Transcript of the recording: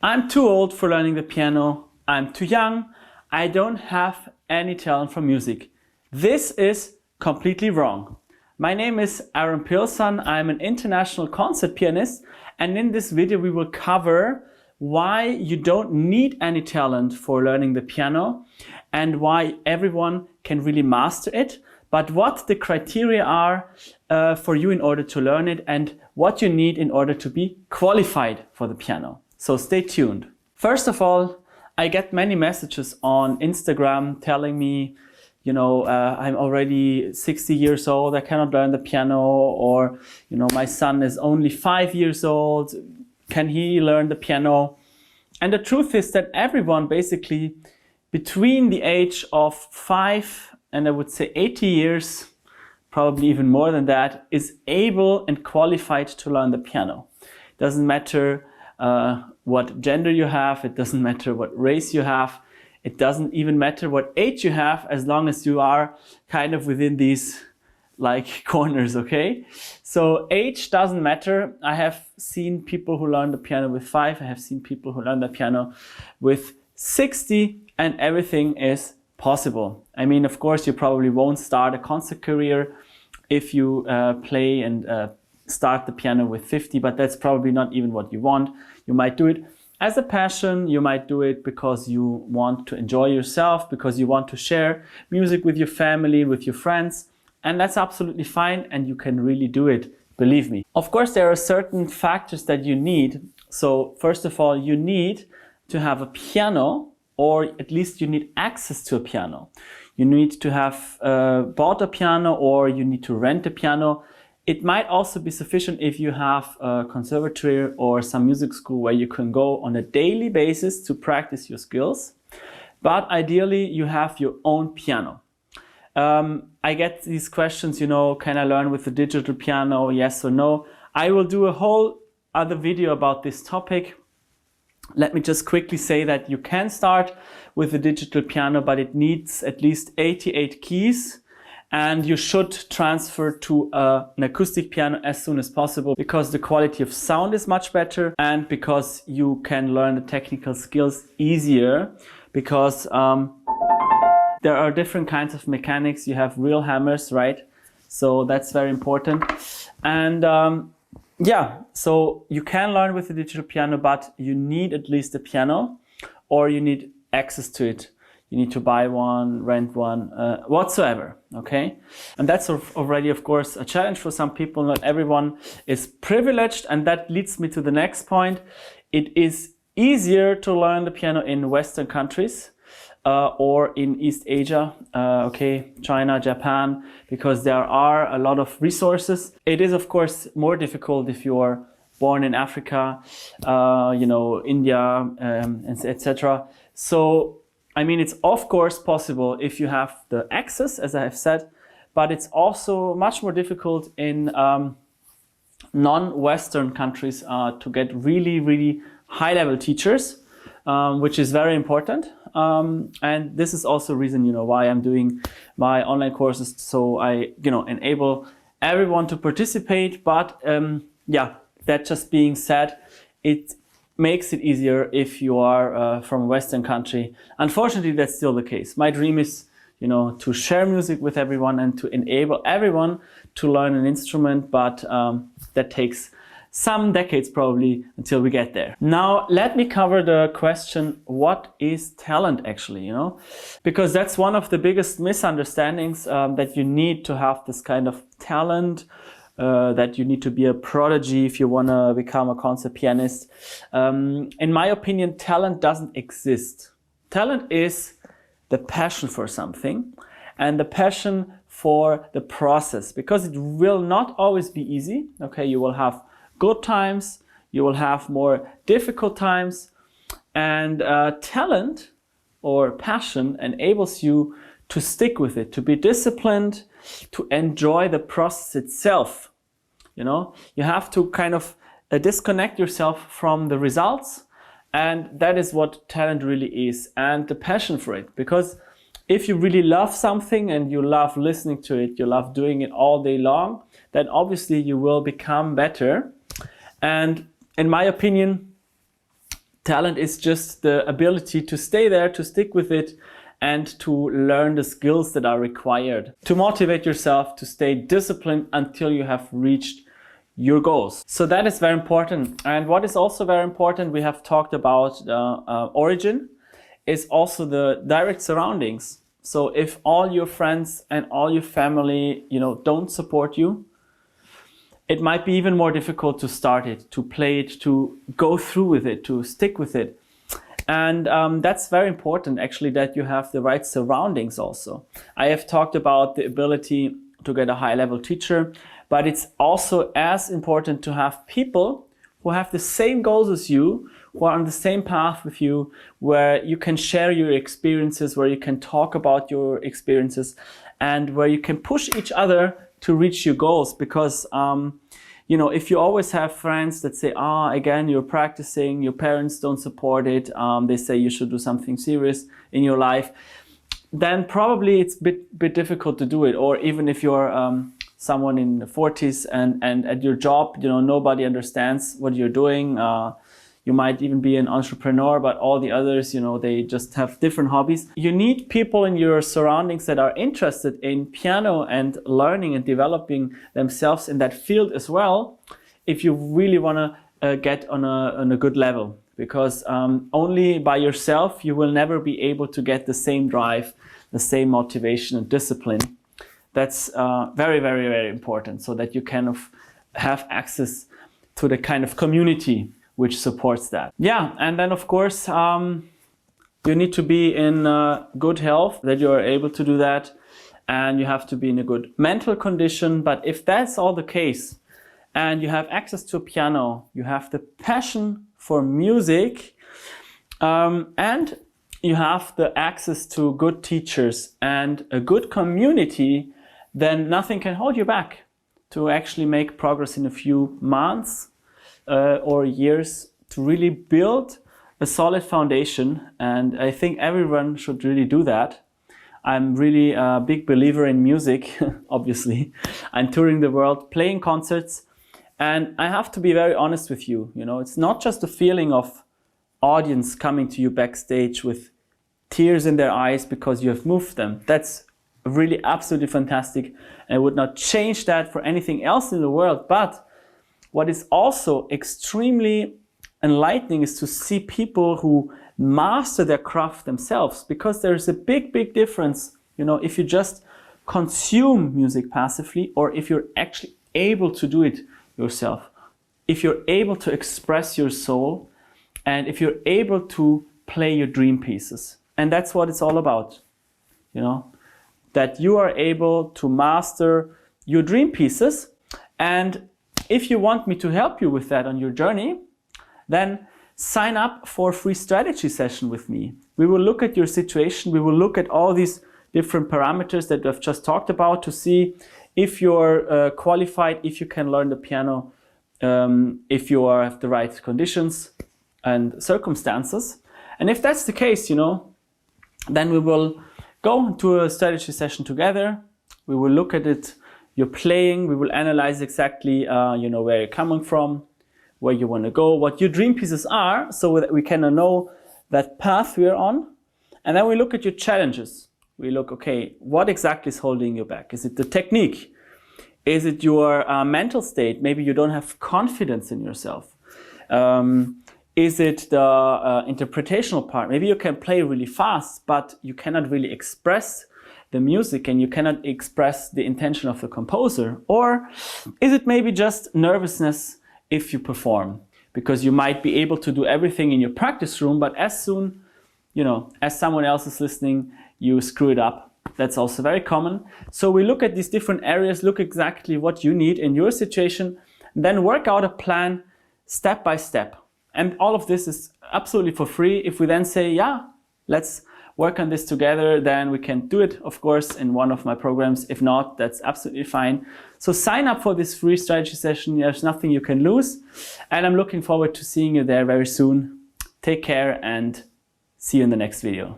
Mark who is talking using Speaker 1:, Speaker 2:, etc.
Speaker 1: I'm too old for learning the piano. I'm too young. I don't have any talent for music. This is completely wrong. My name is Aaron Pilson. I'm an international concert pianist, and in this video we will cover why you don't need any talent for learning the piano and why everyone can really master it, but what the criteria are for you in order to learn it and what you need in order to be qualified for the piano. So stay tuned. First of all, I get many messages on Instagram telling me, I'm already 60 years old, I cannot learn the piano, or, my son is only 5 years old, can he learn the piano? And the truth is that everyone basically between the age of 5 and I would say 80 years, probably even more than that, is able and qualified to learn the piano. It doesn't matter what gender you have, it doesn't matter what race you have, it doesn't even matter what age you have, as long as you are kind of within these corners, okay? So age doesn't matter. I have seen people who learn the piano with 5, I have seen people who learn the piano with 60, and everything is possible. I mean, of course, you probably won't start a concert career if you play and start the piano with 50, but that's probably not even what you want. You might do it as a passion, you might do it because you want to enjoy yourself, because you want to share music with your family, with your friends, and that's absolutely fine, and you can really do it, believe me. Of course, there are certain factors that you need. So first of all, you need to have a piano, or at least you need access to a piano. You need to have bought a piano, or you need to rent a piano. It might also be sufficient if you have a conservatory or some music school where you can go on a daily basis to practice your skills. But ideally, you have your own piano. I get these questions, can I learn with the digital piano, yes or no? I will do a whole other video about this topic. Let me just quickly say that you can start with the digital piano, but it needs at least 88 keys. And you should transfer to an acoustic piano as soon as possible, because the quality of sound is much better and because you can learn the technical skills easier, because there are different kinds of mechanics. You have real hammers, right? So that's very important. And so you can learn with the digital piano, but you need at least a piano, or you need access to it. You need to buy one, rent one, whatsoever, okay? And that's already, of course, a challenge for some people. Not everyone is privileged, and that leads me to the next point. It is easier to learn the piano in Western countries or in East Asia, China, Japan, because there are a lot of resources. It is, of course, more difficult if you are born in Africa, India, etc. So, I mean, it's of course possible if you have the access, as I have said, but it's also much more difficult in non-Western countries to get really, really high-level teachers, which is very important. And this is also a reason, why I'm doing my online courses, so I, enable everyone to participate. But that just being said, it makes it easier if you are from a Western country. Unfortunately, that's still the case. My dream is, to share music with everyone and to enable everyone to learn an instrument, but that takes some decades probably until we get there. Now, let me cover the question, what is talent actually, Because that's one of the biggest misunderstandings, that you need to have this kind of talent, that you need to be a prodigy if you want to become a concert pianist. In my opinion, talent doesn't exist. Talent is the passion for something and the passion for the process, because it will not always be easy. Okay, you will have good times, you will have more difficult times, and talent or passion enables you to stick with it, to be disciplined, to enjoy the process itself. You have to kind of disconnect yourself from the results, and that is what talent really is, and the passion for it. Because if you really love something and you love listening to it, you love doing it all day long, then obviously you will become better. And in my opinion, Talent is just the ability to stay there, to stick with it, and to learn the skills that are required to motivate yourself to stay disciplined until you have reached your goals. So that is very important. And what is also very important, we have talked about origin, is also the direct surroundings. So if all your friends and all your family, don't support you, it might be even more difficult to start it, to play it, to go through with it, to stick with it. And that's very important, actually, that you have the right surroundings also. I have talked about the ability to get a high-level teacher, but it's also as important to have people who have the same goals as you, who are on the same path with you, where you can share your experiences, where you can talk about your experiences, and where you can push each other to reach your goals. Because if you always have friends that say, again, you're practicing, your parents don't support it, they say you should do something serious in your life, then probably it's a bit difficult to do it. Or even if you're someone in the 40s and at your job, nobody understands what you're doing. You might even be an entrepreneur, but all the others, they just have different hobbies. You need people in your surroundings that are interested in piano and learning and developing themselves in that field as well, if you really want to get on a good level. Because only by yourself, you will never be able to get the same drive, the same motivation and discipline. That's very, very, very important, so that you kind of have access to the kind of community which supports that. Yeah, and then of course, you need to be in good health, that you are able to do that, and you have to be in a good mental condition. But if that's all the case, and you have access to a piano, you have the passion for music, and you have the access to good teachers and a good community, then nothing can hold you back to actually make progress in a few months or years, to really build a solid foundation. And I think everyone should really do that. I'm really a big believer in music, obviously. I'm touring the world, playing concerts, and I have to be very honest with you. It's not just a feeling of audience coming to you backstage with tears in their eyes because you have moved them. That's really absolutely fantastic, and I would not change that for anything else in the world. But what is also extremely enlightening is to see people who master their craft themselves, because there is a big, big difference, if you just consume music passively, or if you're actually able to do it yourself, if you're able to express your soul, and if you're able to play your dream pieces. And that's what it's all about, that you are able to master your dream pieces. And if you want me to help you with that on your journey, then sign up for a free strategy session with me. We will look at your situation. We will look at all these different parameters that we've just talked about to see if you're qualified, if you can learn the piano, if you have the right conditions and circumstances. And if that's the case, then we will go to a strategy session together. We will look at it, you're playing, we will analyze exactly where you're coming from, where you want to go, what your dream pieces are, so that we can know that path we're on. And then we look at your challenges. We look, okay, what exactly is holding you back? Is it the technique? Is it your mental state? Maybe you don't have confidence in yourself. Is it the interpretational part? Maybe you can play really fast, but you cannot really express the music and you cannot express the intention of the composer. Or is it maybe just nervousness if you perform? Because you might be able to do everything in your practice room, but as soon, as someone else is listening, you screw it up. That's also very common. So we look at these different areas, look exactly what you need in your situation, then work out a plan step by step. And all of this is absolutely for free. If we then say, yeah, let's work on this together, then we can do it, of course, in one of my programs. If not, that's absolutely fine. So sign up for this free strategy session. There's nothing you can lose. And I'm looking forward to seeing you there very soon. Take care and see you in the next video.